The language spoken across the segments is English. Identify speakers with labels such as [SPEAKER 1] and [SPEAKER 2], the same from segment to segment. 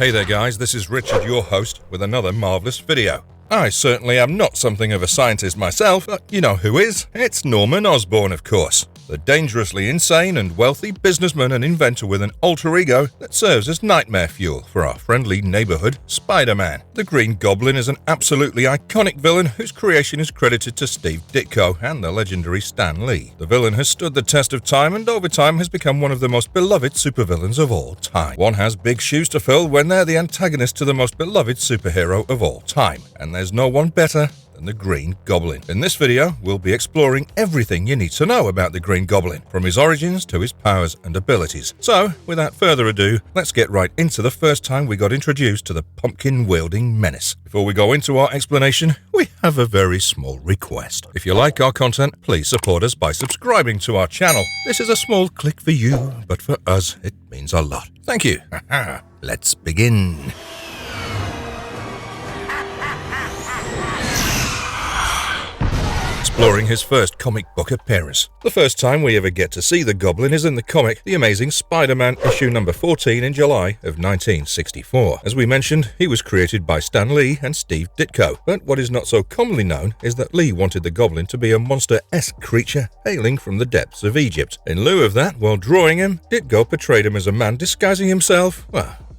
[SPEAKER 1] Hey there guys, this is Richard, your host, with another marvellous video. I certainly am not something of a scientist myself, but you know who is? It's Norman Osborne, of course. The dangerously insane and wealthy businessman and inventor with an alter ego that serves as nightmare fuel for our friendly neighborhood Spider-Man. The Green Goblin is an absolutely iconic villain whose creation is credited to Steve Ditko and the legendary Stan Lee. The villain has stood the test of time and over time has become one of the most beloved supervillains of all time. One has big shoes to fill when they're the antagonist to the most beloved superhero of all time, and there's no one better than the Green Goblin. In this video, we'll be exploring everything you need to know about the Green Goblin, from his origins to his powers and abilities. So, without further ado, let's get right into the first time we got introduced to the pumpkin-wielding menace. Before we go into our explanation, we have a very small request. If you like our content, please support us by subscribing to our channel. This is a small click for you, but for us, it means a lot. Thank you. Let's begin. Exploring his first comic book appearance. The first time we ever get to see the Goblin is in the comic The Amazing SpiderMan issue number 14 in July of 1964. As we mentioned, he was created by Stan Lee and Steve Ditko, but what is not so commonly known is that Lee wanted the Goblin to be a monster-esque creature hailing from the depths of Egypt. In lieu of that, while drawing him, Ditko portrayed him as a man disguising himself,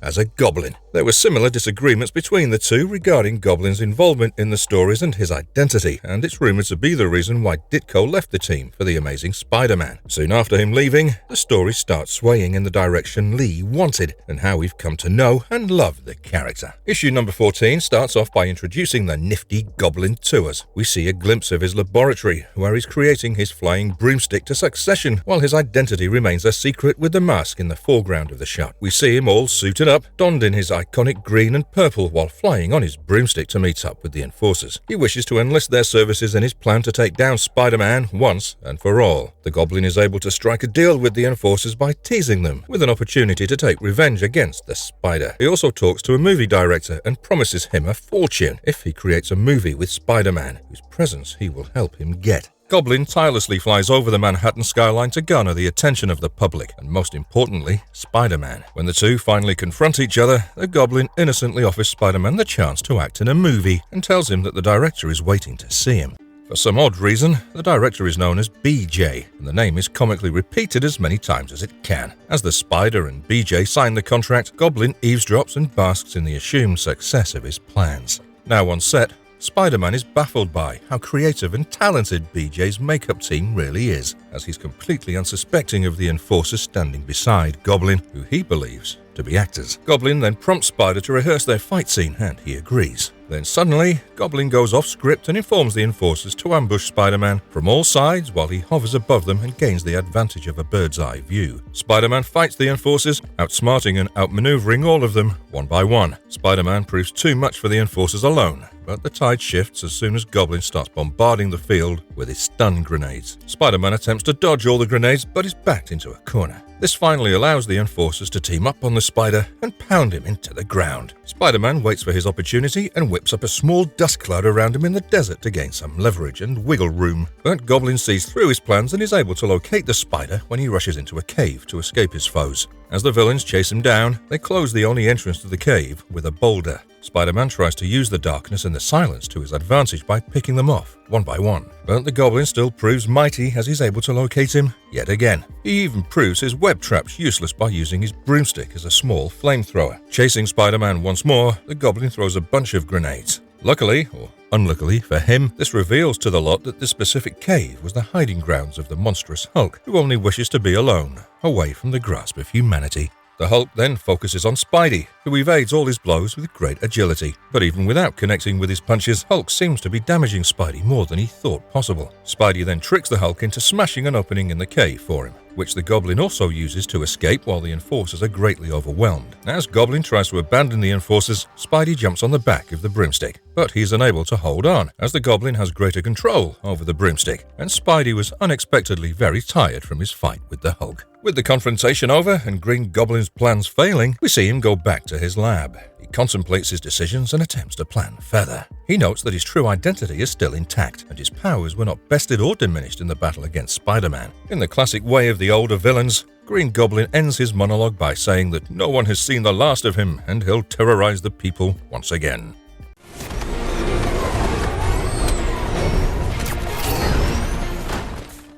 [SPEAKER 1] as a goblin. There were similar disagreements between the two regarding Goblin's involvement in the stories and his identity, and it's rumored to be the reason why Ditko left the team for The Amazing Spider-Man. Soon after him leaving, the story starts swaying in the direction Lee wanted, and how we've come to know and love the character. Issue number 14 starts off by introducing the nifty Goblin to us. We see a glimpse of his laboratory, where he's creating his flying broomstick to succession, while his identity remains a secret with the mask in the foreground of the shot. We see him all suited up, donned in his iconic green and purple while flying on his broomstick to meet up with the Enforcers. He wishes to enlist their services in his plan to take down Spider-Man once and for all. The Goblin is able to strike a deal with the Enforcers by teasing them, with an opportunity to take revenge against the Spider. He also talks to a movie director and promises him a fortune if he creates a movie with Spider-Man, whose presence he will help him get. Goblin tirelessly flies over the Manhattan skyline to garner the attention of the public, and most importantly, Spider-Man. When the two finally confront each other, the Goblin innocently offers Spider-Man the chance to act in a movie, and tells him that the director is waiting to see him. For some odd reason, the director is known as BJ, and the name is comically repeated as many times as it can. As the Spider and BJ sign the contract, Goblin eavesdrops and basks in the assumed success of his plans. Now on set, Spider-Man is baffled by how creative and talented BJ's makeup team really is, as he's completely unsuspecting of the Enforcers standing beside Goblin, who he believes to be actors. Goblin then prompts Spider to rehearse their fight scene, and he agrees. Then suddenly, Goblin goes off script and informs the Enforcers to ambush Spider-Man from all sides while he hovers above them and gains the advantage of a bird's-eye view. Spider-Man fights the Enforcers, outsmarting and outmaneuvering all of them, one by one. Spider-Man proves too much for the Enforcers alone, but the tide shifts as soon as Goblin starts bombarding the field with his stun grenades. Spider-Man attempts to dodge all the grenades, but is backed into a corner. This finally allows the Enforcers to team up on the Spider and pound him into the ground. Spider-Man waits for his opportunity and whips up a small dust cloud around him in the desert to gain some leverage and wiggle room. But Goblin sees through his plans and is able to locate the Spider when he rushes into a cave to escape his foes. As the villains chase him down, they close the only entrance to the cave with a boulder. Spider-Man tries to use the darkness and the silence to his advantage by picking them off, one by one. But the Goblin still proves mighty as he's able to locate him yet again. He even proves his web traps useless by using his broomstick as a small flamethrower. Chasing Spider-Man once more, the Goblin throws a bunch of grenades. Luckily, or unluckily for him, this reveals to the lot that this specific cave was the hiding grounds of the monstrous Hulk, who only wishes to be alone, away from the grasp of humanity. The Hulk then focuses on Spidey, who evades all his blows with great agility. But even without connecting with his punches, Hulk seems to be damaging Spidey more than he thought possible. Spidey then tricks the Hulk into smashing an opening in the cave for him, which the Goblin also uses to escape while the Enforcers are greatly overwhelmed. As Goblin tries to abandon the Enforcers, Spidey jumps on the back of the broomstick, but he's unable to hold on, as the Goblin has greater control over the broomstick, and Spidey was unexpectedly very tired from his fight with the Hulk. With the confrontation over and Green Goblin's plans failing, we see him go back to his lab. He contemplates his decisions and attempts to plan further. He notes that his true identity is still intact, and his powers were not bested or diminished in the battle against Spider-Man. In the classic way of the older villains, Green Goblin ends his monologue by saying that no one has seen the last of him and he'll terrorize the people once again.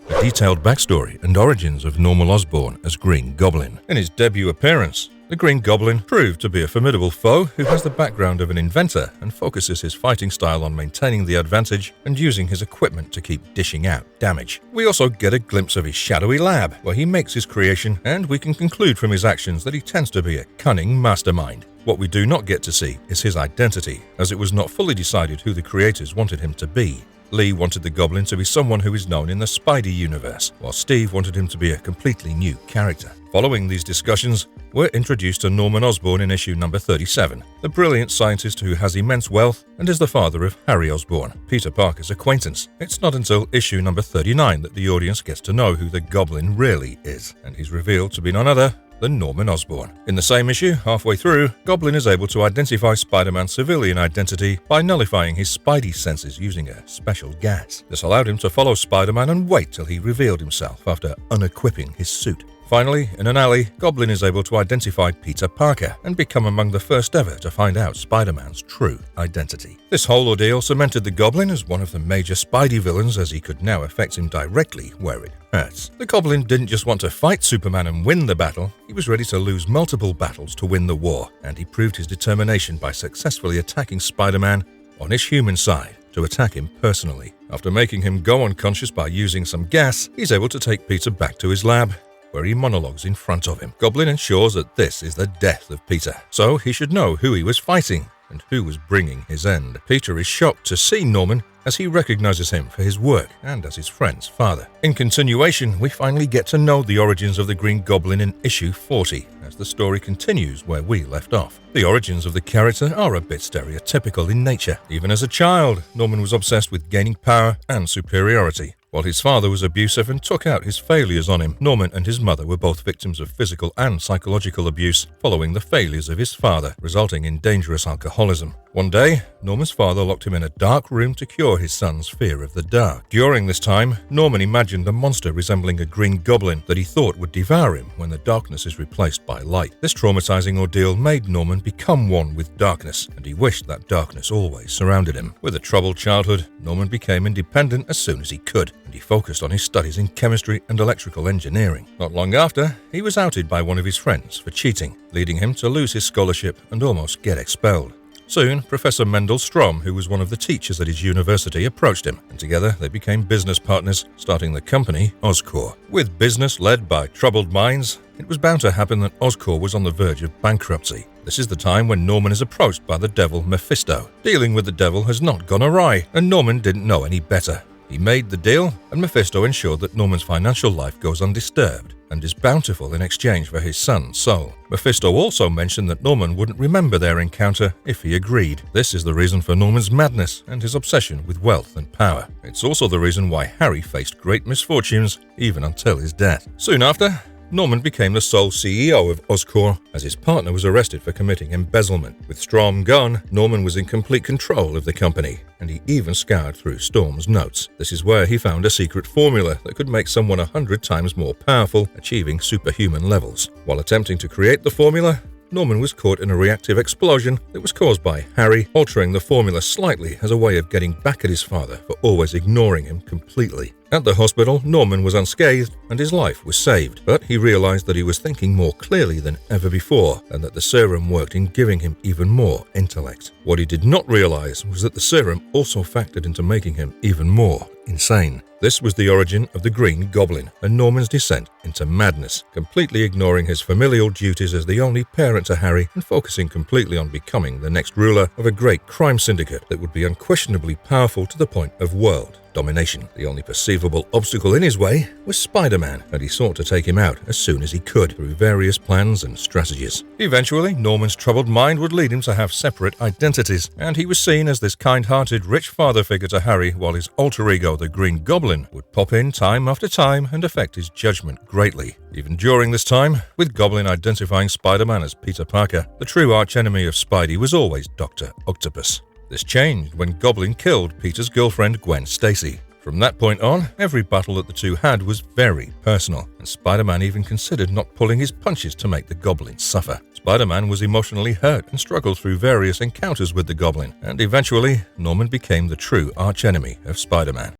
[SPEAKER 1] A detailed backstory and origins of Norman Osborn as Green Goblin. In his debut appearance, the Green Goblin proved to be a formidable foe who has the background of an inventor and focuses his fighting style on maintaining the advantage and using his equipment to keep dishing out damage. We also get a glimpse of his shadowy lab, where he makes his creation, and we can conclude from his actions that he tends to be a cunning mastermind. What we do not get to see is his identity, as it was not fully decided who the creators wanted him to be. Lee wanted the Goblin to be someone who is known in the Spidey universe, while Steve wanted him to be a completely new character. Following these discussions, we're introduced to Norman Osborn in issue number 37, the brilliant scientist who has immense wealth and is the father of Harry Osborne, Peter Parker's acquaintance. It's not until issue number 39 that the audience gets to know who the Goblin really is, and he's revealed to be none other than Norman Osborn. In the same issue, halfway through, Goblin is able to identify Spider-Man's civilian identity by nullifying his Spidey senses using a special gas. This allowed him to follow Spider-Man and wait till he revealed himself after unequipping his suit. Finally, in an alley, Goblin is able to identify Peter Parker and become among the first ever to find out Spider-Man's true identity. This whole ordeal cemented the Goblin as one of the major Spidey villains, as he could now affect him directly where it hurts. The Goblin didn't just want to fight Superman and win the battle, he was ready to lose multiple battles to win the war, and he proved his determination by successfully attacking Spider-Man on his human side to attack him personally. After making him go unconscious by using some gas, he's able to take Peter back to his lab, where he monologues in front of him. Goblin ensures that this is the death of Peter, so he should know who he was fighting and who was bringing his end. Peter is shocked to see Norman, as he recognizes him for his work and as his friend's father. In continuation, we finally get to know the origins of the Green Goblin in issue 40, as the story continues where we left off. The origins of the character are a bit stereotypical in nature. Even as a child, Norman was obsessed with gaining power and superiority. While his father was abusive and took out his failures on him, Norman and his mother were both victims of physical and psychological abuse following the failures of his father, resulting in dangerous alcoholism. One day, Norman's father locked him in a dark room to cure his son's fear of the dark. During this time, Norman imagined a monster resembling a green goblin that he thought would devour him when the darkness is replaced by light. This traumatizing ordeal made Norman become one with darkness, and he wished that darkness always surrounded him. With a troubled childhood, Norman became independent as soon as he could, and he focused on his studies in chemistry and electrical engineering. Not long after, he was outed by one of his friends for cheating, leading him to lose his scholarship and almost get expelled. Soon, Professor Mendel Strom, who was one of the teachers at his university, approached him, and together they became business partners, starting the company Oscorp. With business led by troubled minds, it was bound to happen that Oscorp was on the verge of bankruptcy. This is the time when Norman is approached by the devil Mephisto. Dealing with the devil has not gone awry, and Norman didn't know any better. He made the deal, and Mephisto ensured that Norman's financial life goes undisturbed and is bountiful in exchange for his son's soul. Mephisto also mentioned that Norman wouldn't remember their encounter if he agreed. This is the reason for Norman's madness and his obsession with wealth and power. It's also the reason why Harry faced great misfortunes even until his death. Soon after, Norman became the sole CEO of Oscorp, as his partner was arrested for committing embezzlement. With Strom gone, Norman was in complete control of the company, and he even scoured through Storm's notes. This is where he found a secret formula that could make someone 100 times more powerful, achieving superhuman levels. While attempting to create the formula, Norman was caught in a reactive explosion that was caused by Harry altering the formula slightly as a way of getting back at his father for always ignoring him completely. At the hospital, Norman was unscathed and his life was saved, but he realized that he was thinking more clearly than ever before and that the serum worked in giving him even more intellect. What he did not realize was that the serum also factored into making him even more insane. This was the origin of the Green Goblin and Norman's descent into madness, completely ignoring his familial duties as the only parent to Harry and focusing completely on becoming the next ruler of a great crime syndicate that would be unquestionably powerful to the point of world domination. The only perceivable obstacle in his way was Spider-Man, and he sought to take him out as soon as he could through various plans and strategies. Eventually, Norman's troubled mind would lead him to have separate identities, and he was seen as this kind-hearted, rich father figure to Harry, while his alter ego, the Green Goblin, would pop in time after time and affect his judgment greatly. Even during this time, with Goblin identifying Spider-Man as Peter Parker, the true archenemy of Spidey was always Dr. Octopus. This changed when Goblin killed Peter's girlfriend Gwen Stacy. From that point on, every battle that the two had was very personal, and Spider-Man even considered not pulling his punches to make the Goblin suffer. Spider-Man was emotionally hurt and struggled through various encounters with the Goblin, and eventually, Norman became the true archenemy of Spider-Man.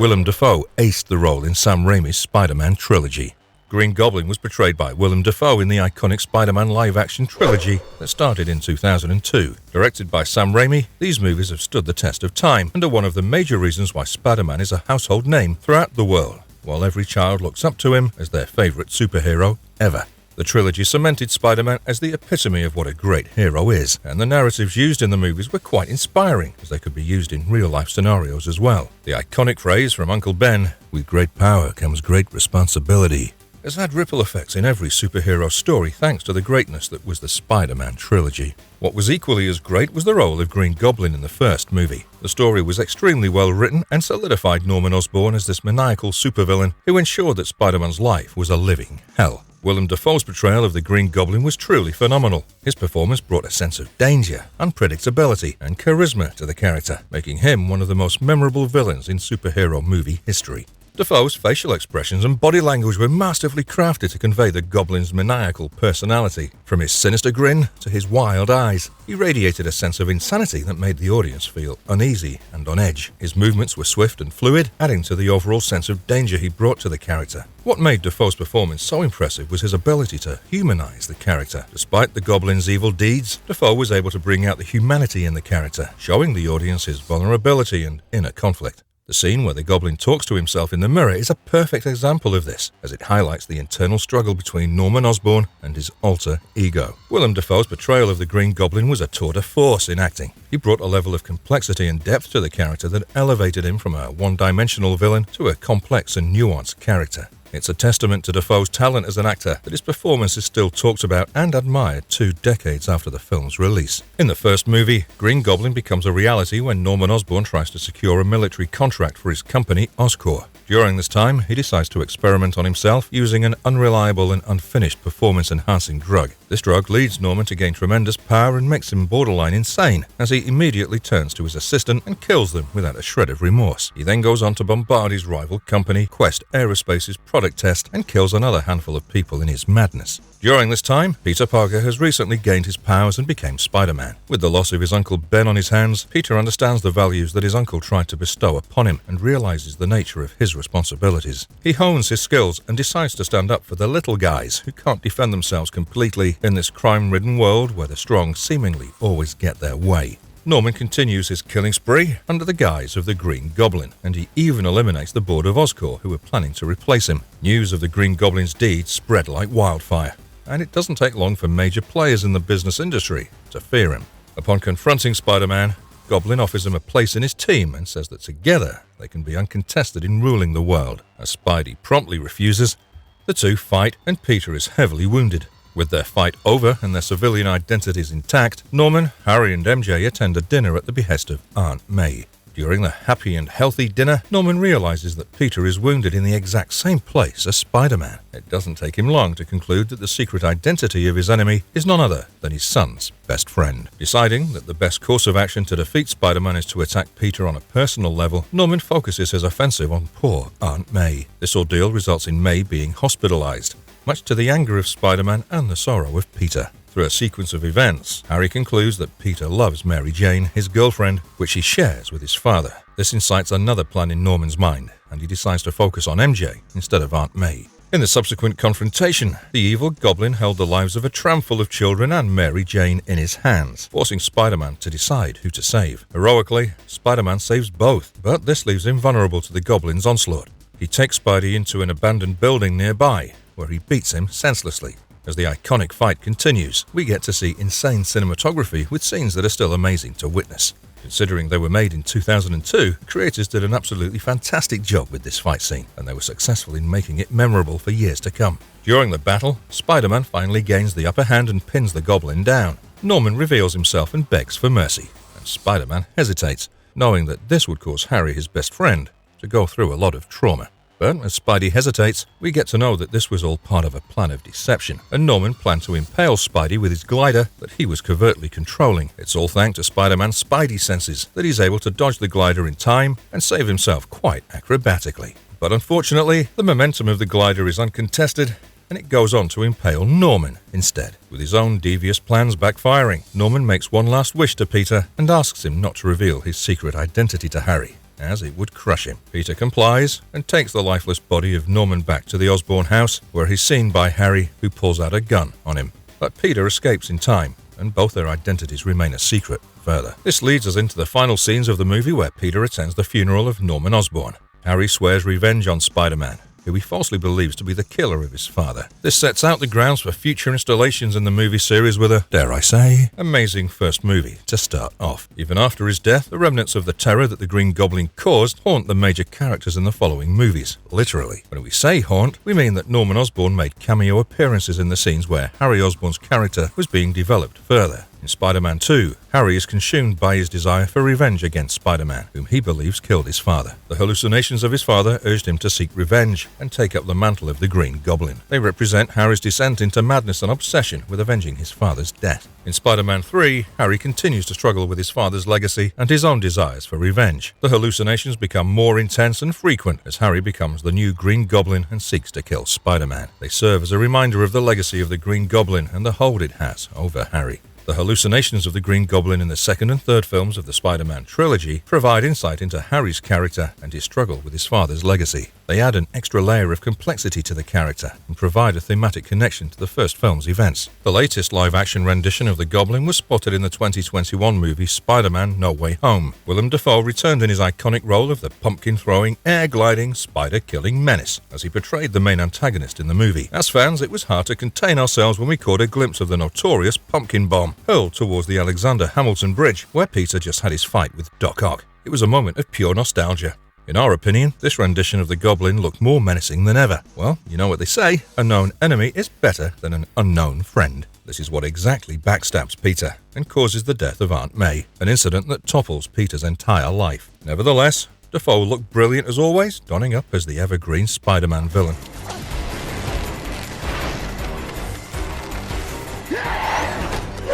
[SPEAKER 1] Willem Dafoe aced the role in Sam Raimi's Spider-Man trilogy. Green Goblin was portrayed by Willem Dafoe in the iconic Spider-Man live-action trilogy that started in 2002. Directed by Sam Raimi, these movies have stood the test of time and are one of the major reasons why Spider-Man is a household name throughout the world, while every child looks up to him as their favorite superhero ever. The trilogy cemented Spider-Man as the epitome of what a great hero is, and the narratives used in the movies were quite inspiring, as they could be used in real-life scenarios as well. The iconic phrase from Uncle Ben, "With great power comes great responsibility," has had ripple effects in every superhero story thanks to the greatness that was the Spider-Man trilogy. What was equally as great was the role of Green Goblin in the first movie. The story was extremely well written and solidified Norman Osborn as this maniacal supervillain who ensured that Spider-Man's life was a living hell. Willem Dafoe's portrayal of the Green Goblin was truly phenomenal. His performance brought a sense of danger, unpredictability, and charisma to the character, making him one of the most memorable villains in superhero movie history. Dafoe's facial expressions and body language were masterfully crafted to convey the Goblin's maniacal personality. From his sinister grin to his wild eyes, he radiated a sense of insanity that made the audience feel uneasy and on edge. His movements were swift and fluid, adding to the overall sense of danger he brought to the character. What made Dafoe's performance so impressive was his ability to humanize the character. Despite the Goblin's evil deeds, Dafoe was able to bring out the humanity in the character, showing the audience his vulnerability and inner conflict. The scene where the Goblin talks to himself in the mirror is a perfect example of this, as it highlights the internal struggle between Norman Osborn and his alter ego. Willem Dafoe's portrayal of the Green Goblin was a tour de force in acting. He brought a level of complexity and depth to the character that elevated him from a one-dimensional villain to a complex and nuanced character. It's a testament to Dafoe's talent as an actor that his performance is still talked about and admired 2 decades after the film's release. In the first movie, Green Goblin becomes a reality when Norman Osborn tries to secure a military contract for his company, Oscorp. During this time, he decides to experiment on himself using an unreliable and unfinished performance-enhancing drug. This drug leads Norman to gain tremendous power and makes him borderline insane, as he immediately turns to his assistant and kills them without a shred of remorse. He then goes on to bombard his rival company, Quest Aerospace's product test, and kills another handful of people in his madness. During this time, Peter Parker has recently gained his powers and became Spider-Man. With the loss of his Uncle Ben on his hands, Peter understands the values that his uncle tried to bestow upon him and realizes the nature of his responsibilities. He hones his skills and decides to stand up for the little guys who can't defend themselves completely in this crime-ridden world where the strong seemingly always get their way. Norman continues his killing spree under the guise of the Green Goblin, and he even eliminates the board of Oscorp who were planning to replace him. News of the Green Goblin's deeds spread like wildfire, and it doesn't take long for major players in the business industry to fear him. Upon confronting Spider-Man, Goblin offers him a place in his team and says that together they can be uncontested in ruling the world. As Spidey promptly refuses, the two fight and Peter is heavily wounded. With their fight over and their civilian identities intact, Norman, Harry and MJ attend a dinner at the behest of Aunt May. During the happy and healthy dinner, Norman realizes that Peter is wounded in the exact same place as Spider-Man. It doesn't take him long to conclude that the secret identity of his enemy is none other than his son's best friend. Deciding that the best course of action to defeat Spider-Man is to attack Peter on a personal level, Norman focuses his offensive on poor Aunt May. This ordeal results in May being hospitalized, much to the anger of Spider-Man and the sorrow of Peter. Through a sequence of events, Harry concludes that Peter loves Mary Jane, his girlfriend, which he shares with his father. This incites another plan in Norman's mind, and he decides to focus on MJ instead of Aunt May. In the subsequent confrontation, the evil Goblin held the lives of a tramful of children and Mary Jane in his hands, forcing Spider-Man to decide who to save. Heroically, Spider-Man saves both, but this leaves him vulnerable to the Goblin's onslaught. He takes Spidey into an abandoned building nearby, where he beats him senselessly. As the iconic fight continues, we get to see insane cinematography with scenes that are still amazing to witness. Considering they were made in 2002, creators did an absolutely fantastic job with this fight scene, and they were successful in making it memorable for years to come. During the battle, Spider-Man finally gains the upper hand and pins the Goblin down. Norman reveals himself and begs for mercy, and Spider-Man hesitates, knowing that this would cause Harry, his best friend, to go through a lot of trauma. But as Spidey hesitates, we get to know that this was all part of a plan of deception, and Norman planned to impale Spidey with his glider that he was covertly controlling. It's all thanks to Spider-Man's Spidey senses that he's able to dodge the glider in time and save himself quite acrobatically. But unfortunately, the momentum of the glider is uncontested, and it goes on to impale Norman instead. With his own devious plans backfiring, Norman makes one last wish to Peter and asks him not to reveal his secret identity to Harry, as it would crush him. Peter complies and takes the lifeless body of Norman back to the Osborne house, where he's seen by Harry, who pulls out a gun on him. But Peter escapes in time, and both their identities remain a secret further. This leads us into the final scenes of the movie where Peter attends the funeral of Norman Osborn. Harry swears revenge on Spider-Man, who he falsely believes to be the killer of his father. This sets out the grounds for future installations in the movie series with a, dare I say, amazing first movie to start off. Even after his death, the remnants of the terror that the Green Goblin caused haunt the major characters in the following movies, literally. When we say haunt, we mean that Norman Osborn made cameo appearances in the scenes where Harry Osborn's character was being developed further. In Spider-Man 2, Harry is consumed by his desire for revenge against Spider-Man, whom he believes killed his father. The hallucinations of his father urged him to seek revenge and take up the mantle of the Green Goblin. They represent Harry's descent into madness and obsession with avenging his father's death. In Spider-Man 3, Harry continues to struggle with his father's legacy and his own desires for revenge. The hallucinations become more intense and frequent as Harry becomes the new Green Goblin and seeks to kill Spider-Man. They serve as a reminder of the legacy of the Green Goblin and the hold it has over Harry. The hallucinations of the Green Goblin in the second and third films of the Spider-Man trilogy provide insight into Harry's character and his struggle with his father's legacy. They add an extra layer of complexity to the character and provide a thematic connection to the first film's events. The latest live-action rendition of the Goblin was spotted in the 2021 movie Spider-Man No Way Home. Willem Dafoe returned in his iconic role of the pumpkin-throwing, air-gliding, spider-killing menace as he portrayed the main antagonist in the movie. As fans, it was hard to contain ourselves when we caught a glimpse of the notorious pumpkin bomb hurled towards the Alexander Hamilton Bridge, where Peter just had his fight with Doc Ock. It was a moment of pure nostalgia. In our opinion, this rendition of the Goblin looked more menacing than ever. Well, you know what they say, a known enemy is better than an unknown friend. This is what exactly backstabs Peter and causes the death of Aunt May, an incident that topples Peter's entire life. Nevertheless, Dafoe looked brilliant as always, donning up as the evergreen Spider-Man villain.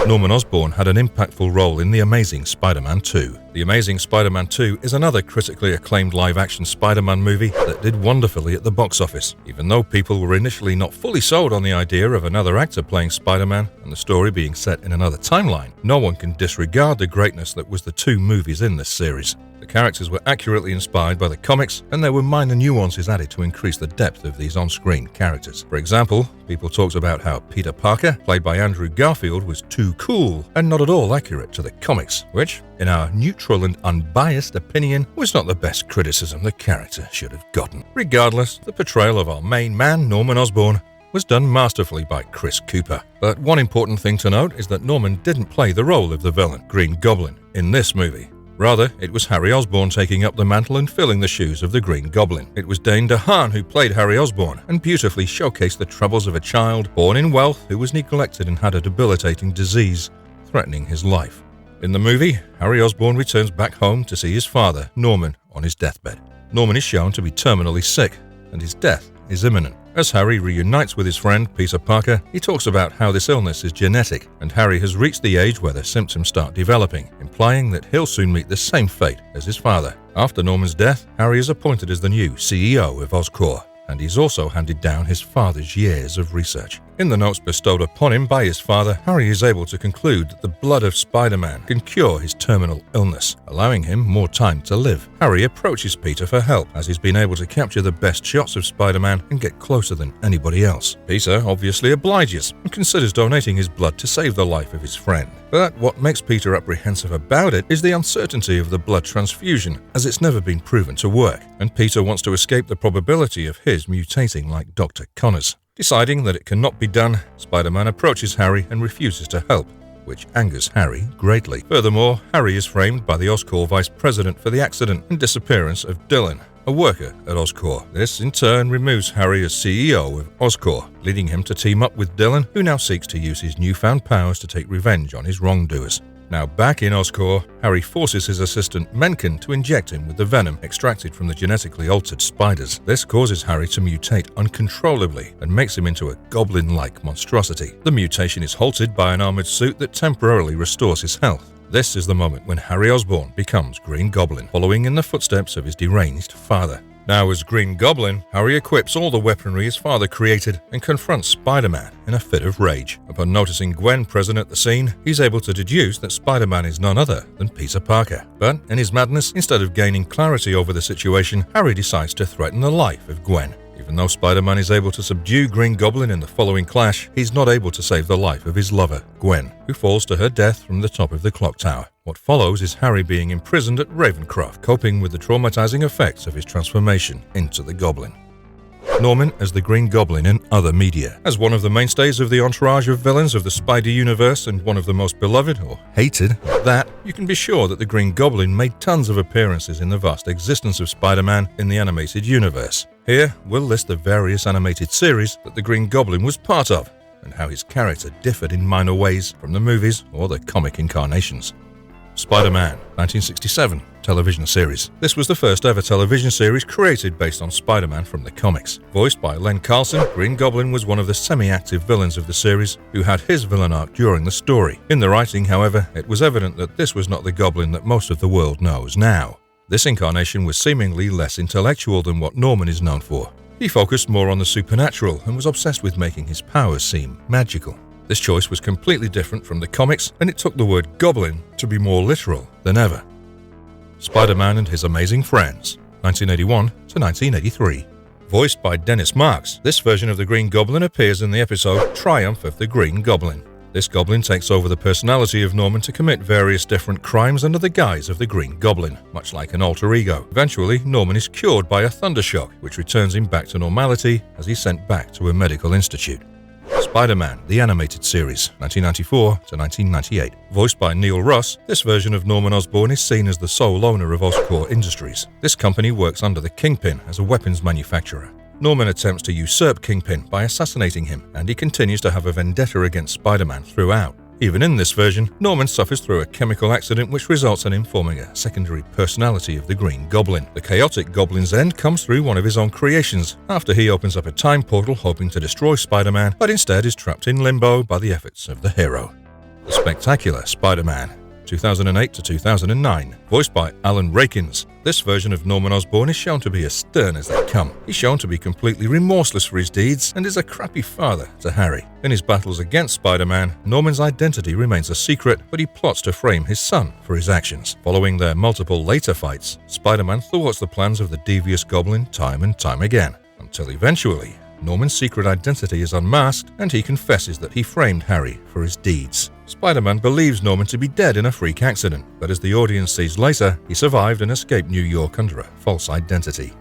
[SPEAKER 1] Norman Osborn had an impactful role in The Amazing Spider-Man 2. The Amazing Spider-Man 2 is another critically acclaimed live-action Spider-Man movie that did wonderfully at the box office. Even though people were initially not fully sold on the idea of another actor playing Spider-Man and the story being set in another timeline, no one can disregard the greatness that was the two movies in this series. The characters were accurately inspired by the comics, and there were minor nuances added to increase the depth of these on-screen characters. For example, people talked about how Peter Parker, played by Andrew Garfield, was too cool and not at all accurate to the comics, which, in our neutral and unbiased opinion, was not the best criticism the character should have gotten. Regardless, the portrayal of our main man, Norman Osborn, was done masterfully by Chris Cooper. But one important thing to note is that Norman didn't play the role of the villain, Green Goblin, in this movie. Rather, it was Harry Osborn taking up the mantle and filling the shoes of the Green Goblin. It was Dane DeHaan who played Harry Osborn and beautifully showcased the troubles of a child born in wealth who was neglected and had a debilitating disease threatening his life. In the movie, Harry Osborn returns back home to see his father, Norman, on his deathbed. Norman is shown to be terminally sick, and his death is imminent. As Harry reunites with his friend, Peter Parker, he talks about how this illness is genetic, and Harry has reached the age where the symptoms start developing, implying that he'll soon meet the same fate as his father. After Norman's death, Harry is appointed as the new CEO of Oscorp, and he's also handed down his father's years of research. In the notes bestowed upon him by his father, Harry is able to conclude that the blood of Spider-Man can cure his terminal illness, allowing him more time to live. Harry approaches Peter for help, as he's been able to capture the best shots of Spider-Man and get closer than anybody else. Peter obviously obliges and considers donating his blood to save the life of his friend. But what makes Peter apprehensive about it is the uncertainty of the blood transfusion, as it's never been proven to work, and Peter wants to escape the probability of his mutating like Dr. Connors. Deciding that it cannot be done, Spider-Man approaches Harry and refuses to help, which angers Harry greatly. Furthermore, Harry is framed by the Oscorp vice president for the accident and disappearance of Dylan, a worker at Oscorp. This, in turn, removes Harry as CEO of Oscorp, leading him to team up with Dylan, who now seeks to use his newfound powers to take revenge on his wrongdoers. Now back in Oscorp, Harry forces his assistant Mencken to inject him with the venom extracted from the genetically altered spiders. This causes Harry to mutate uncontrollably and makes him into a goblin-like monstrosity. The mutation is halted by an armored suit that temporarily restores his health. This is the moment when Harry Osborne becomes Green Goblin, following in the footsteps of his deranged father. Now as Green Goblin, Harry equips all the weaponry his father created and confronts Spider-Man in a fit of rage. Upon noticing Gwen present at the scene, he's able to deduce that Spider-Man is none other than Peter Parker. But in his madness, instead of gaining clarity over the situation, Harry decides to threaten the life of Gwen. Even though Spider-Man is able to subdue Green Goblin in the following clash, he's not able to save the life of his lover, Gwen, who falls to her death from the top of the clock tower. What follows is Harry being imprisoned at Ravencroft, coping with the traumatizing effects of his transformation into the Goblin. Norman as the Green Goblin in other media. As one of the mainstays of the entourage of villains of the Spidey universe and one of the most beloved, or hated, at that, you can be sure that the Green Goblin made tons of appearances in the vast existence of Spider-Man in the animated universe. Here, we'll list the various animated series that the Green Goblin was part of, and how his character differed in minor ways from the movies or the comic incarnations. Spider-Man, 1967, television series. This was the first ever television series created based on Spider-Man from the comics. Voiced by Len Carlson, Green Goblin was one of the semi-active villains of the series who had his villain arc during the story. In the writing, however, it was evident that this was not the Goblin that most of the world knows now. This incarnation was seemingly less intellectual than what Norman is known for. He focused more on the supernatural and was obsessed with making his powers seem magical. This choice was completely different from the comics, and it took the word Goblin to be more literal than ever. Spider-Man and His Amazing Friends, 1981 to 1983. Voiced by Dennis Marks, this version of the Green Goblin appears in the episode Triumph of the Green Goblin. This Goblin takes over the personality of Norman to commit various different crimes under the guise of the Green Goblin, much like an alter ego. Eventually, Norman is cured by a thundershock, which returns him back to normality as he's sent back to a medical institute. Spider-Man, the Animated Series, 1994 to 1998. Voiced by Neil Russ, this version of Norman Osborn is seen as the sole owner of Oscorp Industries. This company works under the Kingpin as a weapons manufacturer. Norman attempts to usurp Kingpin by assassinating him, and he continues to have a vendetta against Spider-Man throughout. Even in this version, Norman suffers through a chemical accident which results in him forming a secondary personality of the Green Goblin. The chaotic Goblin's end comes through one of his own creations, after he opens up a time portal hoping to destroy Spider-Man, but instead is trapped in limbo by the efforts of the hero. The Spectacular Spider-Man, 2008 to 2009. Voiced by Alan Rakins, this version of Norman Osborn is shown to be as stern as they come. He's shown to be completely remorseless for his deeds and is a crappy father to Harry. In his battles against Spider-Man, Norman's identity remains a secret, but he plots to frame his son for his actions. Following their multiple later fights, Spider-Man thwarts the plans of the devious Goblin time and time again, until eventually, Norman's secret identity is unmasked and he confesses that he framed Harry for his deeds. Spider-Man believes Norman to be dead in a freak accident, but as the audience sees later, he survived and escaped New York under a false identity.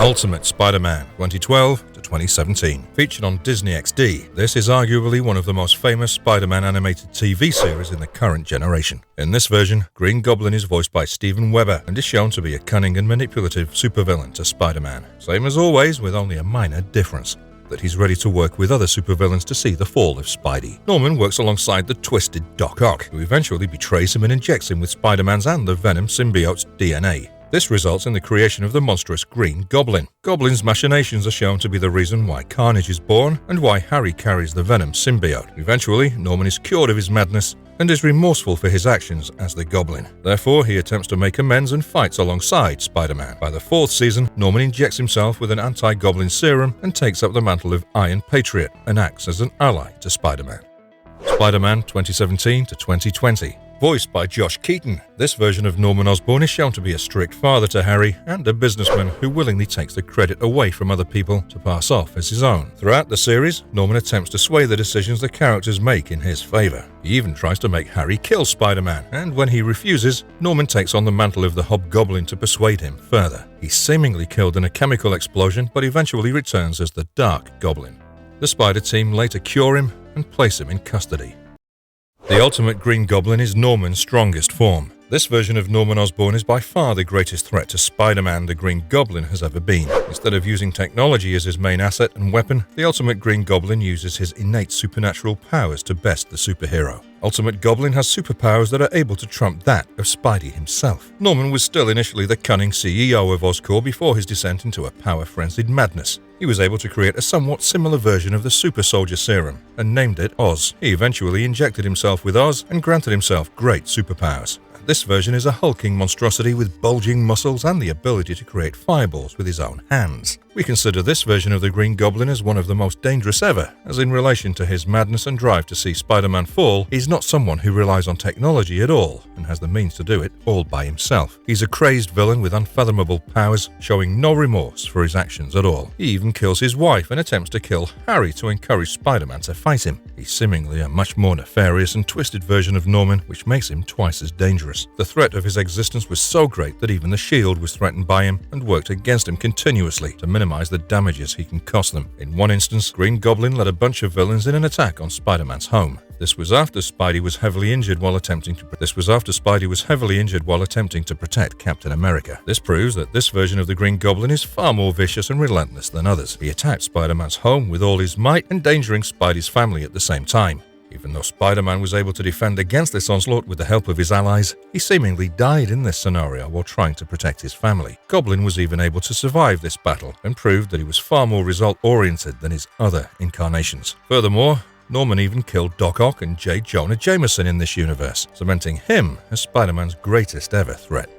[SPEAKER 1] Ultimate Spider-Man, 2012 to 2017. Featured on Disney XD, this is arguably one of the most famous Spider-Man animated TV series in the current generation. In this version, Green Goblin is voiced by Steven Weber and is shown to be a cunning and manipulative supervillain to Spider-Man. Same as always, with only a minor difference: that he's ready to work with other supervillains to see the fall of Spidey. Norman works alongside the twisted Doc Ock, who eventually betrays him and injects him with Spider-Man's and the Venom symbiote's DNA. This results in the creation of the monstrous Green Goblin. Goblin's machinations are shown to be the reason why Carnage is born and why Harry carries the Venom symbiote. Eventually, Norman is cured of his madness and is remorseful for his actions as the Goblin. Therefore, he attempts to make amends and fights alongside Spider-Man. By the fourth season, Norman injects himself with an anti-Goblin serum and takes up the mantle of Iron Patriot and acts as an ally to Spider-Man. Spider-Man 2017 to 2020. Voiced by Josh Keaton, this version of Norman Osborn is shown to be a strict father to Harry and a businessman who willingly takes the credit away from other people to pass off as his own. Throughout the series, Norman attempts to sway the decisions the characters make in his favor. He even tries to make Harry kill Spider-Man, and when he refuses, Norman takes on the mantle of the Hobgoblin to persuade him further. He's seemingly killed in a chemical explosion, but eventually returns as the Dark Goblin. The Spider Team later cure him and place him in custody. The Ultimate Green Goblin is Norman's strongest form. This version of Norman Osborn is by far the greatest threat to Spider-Man the Green Goblin has ever been. Instead of using technology as his main asset and weapon, the Ultimate Green Goblin uses his innate supernatural powers to best the superhero. Ultimate Goblin has superpowers that are able to trump that of Spidey himself. Norman was still initially the cunning CEO of Oscorp before his descent into a power-frenzied madness. He was able to create a somewhat similar version of the Super Soldier Serum and named it Oz. He eventually injected himself with Oz and granted himself great superpowers. This version is a hulking monstrosity with bulging muscles and the ability to create fireballs with his own hands. We consider this version of the Green Goblin as one of the most dangerous ever, as in relation to his madness and drive to see Spider-Man fall, he's not someone who relies on technology at all and has the means to do it all by himself. He's a crazed villain with unfathomable powers, showing no remorse for his actions at all. He even kills his wife and attempts to kill Harry to encourage Spider-Man to fight him. He's seemingly a much more nefarious and twisted version of Norman, which makes him twice as dangerous. The threat of his existence was so great that even the Shield was threatened by him and worked against him continuously to minimize the damages he can cost them. In one instance, Green Goblin led a bunch of villains in an attack on Spider-Man's home. This was after Spidey was heavily injured while attempting to protect Captain America. This proves that this version of the Green Goblin is far more vicious and relentless than others. He attacked Spider-Man's home with all his might, endangering Spidey's family at the same time. Even though Spider-Man was able to defend against this onslaught with the help of his allies, he seemingly died in this scenario while trying to protect his family. Goblin was even able to survive this battle and proved that he was far more result-oriented than his other incarnations. Furthermore, Norman even killed Doc Ock and J. Jonah Jameson in this universe, cementing him as Spider-Man's greatest ever threat.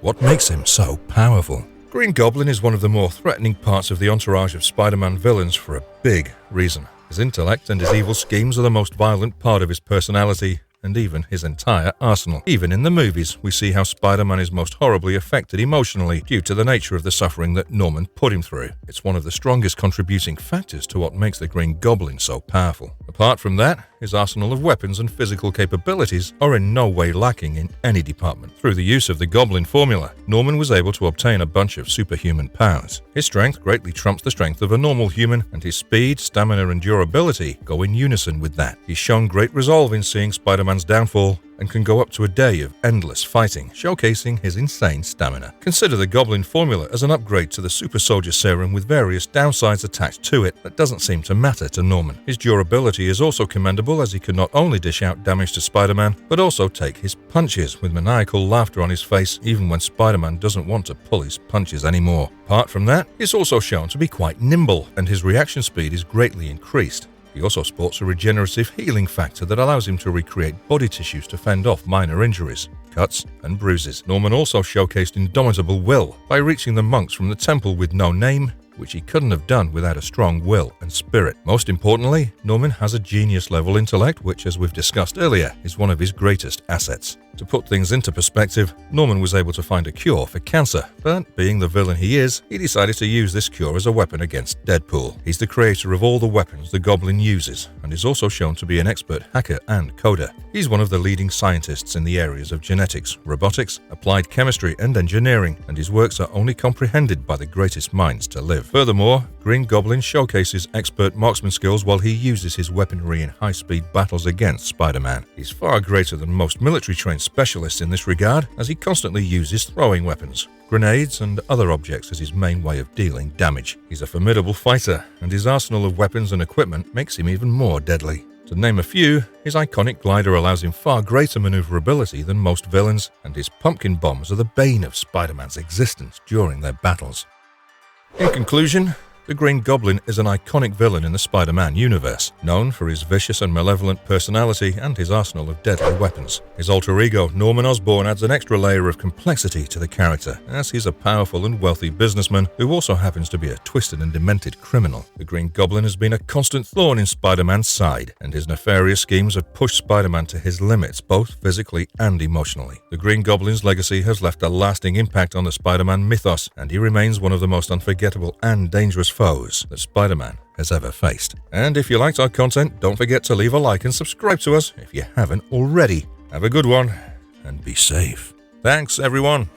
[SPEAKER 1] What makes him so powerful? Green Goblin is one of the more threatening parts of the entourage of Spider-Man villains for a big reason. His intellect and his evil schemes are the most violent part of his personality and even his entire arsenal. Even in the movies, we see how Spider-Man is most horribly affected emotionally due to the nature of the suffering that Norman put him through. It's one of the strongest contributing factors to what makes the Green Goblin so powerful. Apart from that, his arsenal of weapons and physical capabilities are in no way lacking in any department. Through the use of the Goblin formula, Norman was able to obtain a bunch of superhuman powers. His strength greatly trumps the strength of a normal human, and his speed, stamina, and durability go in unison with that. He's shown great resolve in seeing Spider-Man's downfall and can go up to a day of endless fighting, showcasing his insane stamina. Consider the Goblin formula as an upgrade to the Super Soldier Serum with various downsides attached to it that doesn't seem to matter to Norman. His durability is also commendable, as he can not only dish out damage to Spider-Man, but also take his punches with maniacal laughter on his face even when Spider-Man doesn't want to pull his punches anymore. Apart from that, he's also shown to be quite nimble, and his reaction speed is greatly increased. He also sports a regenerative healing factor that allows him to recreate body tissues to fend off minor injuries, cuts, and bruises. Norman also showcased indomitable will by reaching the monks from the temple with no name, which he couldn't have done without a strong will and spirit. Most importantly, Norman has a genius-level intellect, which, as we've discussed earlier, is one of his greatest assets. To put things into perspective, Norman was able to find a cure for cancer, but being the villain he is, he decided to use this cure as a weapon against Deadpool. He's the creator of all the weapons the Goblin uses, and is also shown to be an expert hacker and coder. He's one of the leading scientists in the areas of genetics, robotics, applied chemistry, and engineering, and his works are only comprehended by the greatest minds to live. Furthermore, Green Goblin showcases expert marksman skills while he uses his weaponry in high-speed battles against Spider-Man. He's far greater than most military-trained specialists in this regard, as he constantly uses throwing weapons, grenades, and other objects as his main way of dealing damage. He's a formidable fighter, and his arsenal of weapons and equipment makes him even more deadly. To name a few, his iconic glider allows him far greater maneuverability than most villains, and his pumpkin bombs are the bane of Spider-Man's existence during their battles. In conclusion, the Green Goblin is an iconic villain in the Spider-Man universe, known for his vicious and malevolent personality and his arsenal of deadly weapons. His alter ego, Norman Osborn, adds an extra layer of complexity to the character, as he's a powerful and wealthy businessman who also happens to be a twisted and demented criminal. The Green Goblin has been a constant thorn in Spider-Man's side, and his nefarious schemes have pushed Spider-Man to his limits, both physically and emotionally. The Green Goblin's legacy has left a lasting impact on the Spider-Man mythos, and he remains one of the most unforgettable and dangerous foes that Spider-Man has ever faced. And if you liked our content, don't forget to leave a like and subscribe to us if you haven't already. Have a good one, and be safe. Thanks, everyone.